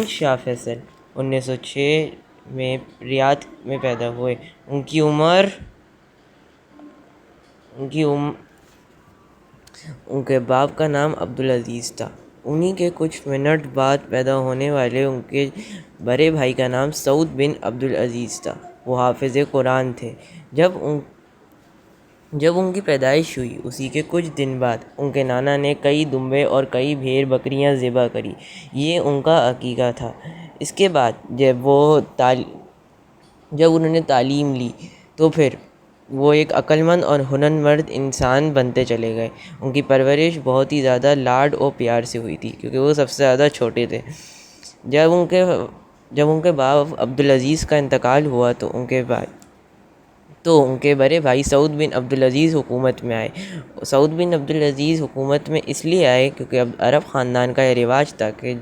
شاہ فیصل 1906 میں ریاض میں پیدا ہوئے۔ ان کے باپ کا نام عبدالعزیز تھا۔ انہی کے کچھ منٹ بعد پیدا ہونے والے ان کے بڑے بھائی کا نام سعود بن عبدالعزیز تھا۔ وہ حافظ قرآن تھے۔ جب ان کی پیدائش ہوئی اسی کے کچھ دن بعد ان کے نانا نے کئی دمبے اور کئی بھیڑ بکریاں ذبح کری۔ یہ ان کا عقیقہ تھا۔ اس کے بعد جب انہوں نے تعلیم لی تو پھر وہ ایک عقلمند اور ہنرمند انسان بنتے چلے گئے۔ ان کی پرورش بہت ہی زیادہ لاڈ اور پیار سے ہوئی تھی کیونکہ وہ سب سے زیادہ چھوٹے تھے۔ جب ان کے باپ عبدالعزیز کا انتقال ہوا تو ان کے بڑے بھائی سعود بن عبدالعزیز حکومت میں آئے۔ سعود بن عبدالعزیز حکومت میں اس لیے آئے کیونکہ عرب خاندان کا یہ رواج تھا کہ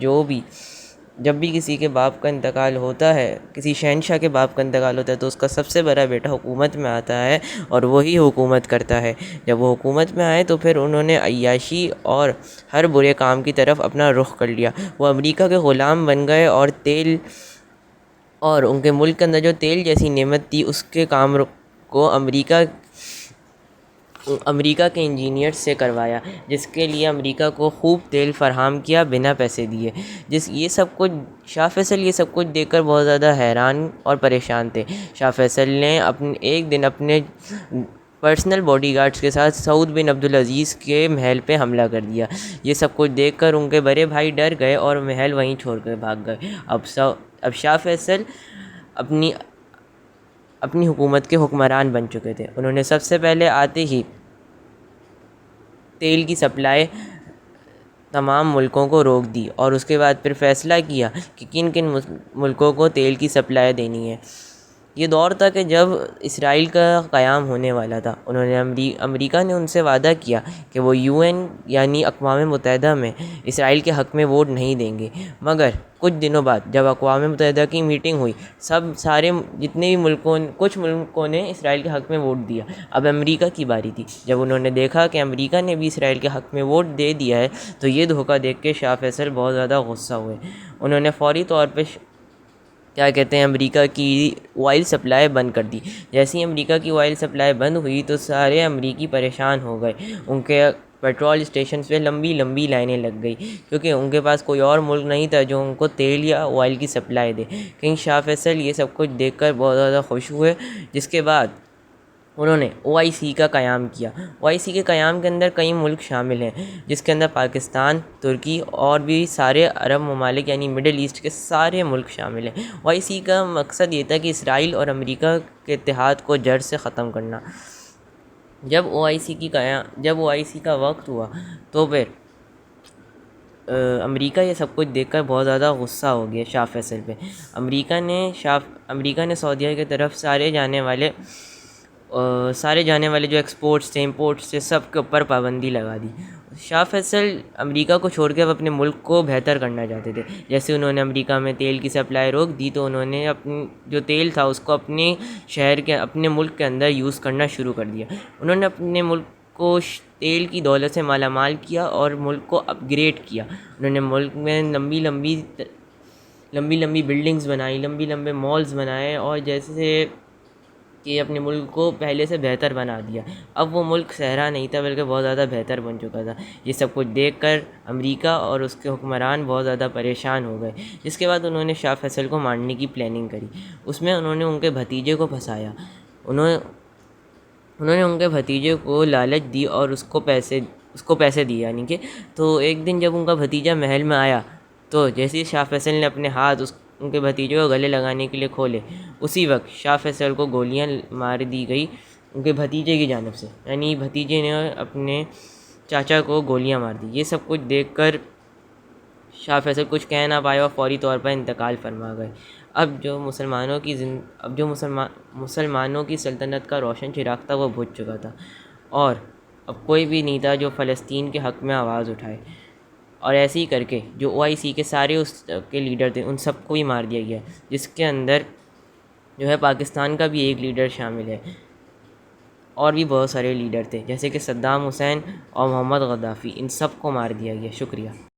جب بھی کسی کے باپ کا انتقال ہوتا ہے، کسی شہنشاہ کے باپ کا انتقال ہوتا ہے تو اس کا سب سے بڑا بیٹا حکومت میں آتا ہے اور وہی حکومت کرتا ہے۔ جب وہ حکومت میں آئے تو پھر انہوں نے عیاشی اور ہر برے کام کی طرف اپنا رخ کر لیا۔ وہ امریکہ کے غلام بن گئے اور ان کے ملک کے اندر جو تیل جیسی نعمت تھی اس کے کام کو امریکہ کے انجینئر سے کروایا، جس کے لیے امریکہ کو خوب تیل فراہم کیا بنا پیسے دیے۔ شاہ فیصل یہ سب کچھ دیکھ کر بہت زیادہ حیران اور پریشان تھے۔ شاہ فیصل نے ایک دن اپنے پرسنل باڈی گارڈز کے ساتھ سعود بن عبدالعزیز کے محل پہ حملہ کر دیا۔ یہ سب کچھ دیکھ کر ان کے بڑے بھائی ڈر گئے اور محل وہیں چھوڑ کر بھاگ گئے۔ اب شاہ فیصل اپنی حکومت کے حکمران بن چکے تھے۔ انہوں نے سب سے پہلے آتے ہی تیل کی سپلائی تمام ملکوں کو روک دی اور اس کے بعد پھر فیصلہ کیا کہ کن کن ملکوں کو تیل کی سپلائی دینی ہے۔ یہ دور تھا کہ جب اسرائیل کا قیام ہونے والا تھا۔ امریکہ نے ان سے وعدہ کیا کہ وہ UN یعنی اقوام متحدہ میں اسرائیل کے حق میں ووٹ نہیں دیں گے، مگر کچھ دنوں بعد جب اقوام متحدہ کی میٹنگ ہوئی کچھ ملکوں نے اسرائیل کے حق میں ووٹ دیا۔ اب امریکہ کی باری تھی۔ جب انہوں نے دیکھا کہ امریکہ نے بھی اسرائیل کے حق میں ووٹ دے دیا ہے تو یہ دھوکہ دیکھ کے شاہ فیصل بہت زیادہ غصہ ہوئے۔ انہوں نے فوری طور پہ امریکہ کی آئل سپلائی بند کر دی۔ جیسے ہی امریکہ کی آئل سپلائی بند ہوئی تو سارے امریکی پریشان ہو گئے۔ ان کے پیٹرول اسٹیشنز پہ لمبی لمبی لائنیں لگ گئی کیونکہ ان کے پاس کوئی اور ملک نہیں تھا جو ان کو تیل یا آئل کی سپلائی دے۔ کنگ شاہ فیصل یہ سب کچھ دیکھ کر بہت زیادہ خوش ہوئے، جس کے بعد انہوں نے OIC کا قیام کیا۔ OIC کے قیام کے اندر کئی ملک شامل ہیں، جس کے اندر پاکستان، ترکی اور بھی سارے عرب ممالک یعنی مڈل ایسٹ کے سارے ملک شامل ہیں۔ OIC کا مقصد یہ تھا کہ اسرائیل اور امریکہ کے اتحاد کو جڑ سے ختم کرنا۔ جب OIC کا وقت ہوا تو پھر امریکہ یہ سب کچھ دیکھ کر بہت زیادہ غصہ ہو گیا شاہ فیصل پہ۔ امریکہ نے سعودیہ کی طرف سارے جانے والے جو ایکسپورٹس تھے، امپورٹس تھے، سب کے اوپر پابندی لگا دی۔ شاہ فیصل امریکہ کو چھوڑ کے اپنے ملک کو بہتر کرنا چاہتے تھے۔ جیسے انہوں نے امریکہ میں تیل کی سپلائی روک دی تو انہوں نے جو تیل تھا اس کو اپنے ملک کے اندر یوز کرنا شروع کر دیا۔ انہوں نے اپنے ملک کو تیل کی دولت سے مالا مال کیا اور ملک کو اپ گریڈ کیا۔ انہوں نے ملک میں لمبی لمبی بلڈنگز بنائی، لمبے مالز بنائے اور جیسے کہ اپنے ملک کو پہلے سے بہتر بنا دیا۔ اب وہ ملک صحرا نہیں تھا بلکہ بہت زیادہ بہتر بن چکا تھا۔ یہ سب کچھ دیکھ کر امریکہ اور اس کے حکمران بہت زیادہ پریشان ہو گئے، جس کے بعد انہوں نے شاہ فیصل کو مارنے کی پلاننگ کری۔ اس میں انہوں نے ان کے بھتیجے کو پھنسایا۔ انہوں نے ان کے بھتیجے کو لالچ دی اور اس کو پیسے دیے یعنی کہ تو ایک دن جب ان کا بھتیجا محل میں آیا تو جیسے ہی شاہ فیصل نے اپنے ہاتھ ان کے بھتیجے کو گلے لگانے کے لیے کھولے، اسی وقت شاہ فیصل کو گولیاں مار دی گئی ان کے بھتیجے کی جانب سے، یعنی بھتیجے نے اپنے چاچا کو گولیاں مار دی۔ یہ سب کچھ دیکھ کر شاہ فیصل کچھ کہہ نہ پائے اور فوری طور پر انتقال فرما گئے۔ اب جو مسلمانوں کی سلطنت کا روشن چراغ تھا وہ بجھ چکا تھا اور اب کوئی بھی نہیں تھا جو فلسطین کے حق میں آواز اٹھائے، اور ایسے ہی کر کے جو OIC کے سارے اس کے لیڈر تھے ان سب کو ہی مار دیا گیا، جس کے اندر جو ہے پاکستان کا بھی ایک لیڈر شامل ہے اور بھی بہت سارے لیڈر تھے جیسے کہ صدام حسین اور محمد غدافی، ان سب کو مار دیا گیا۔ شکریہ۔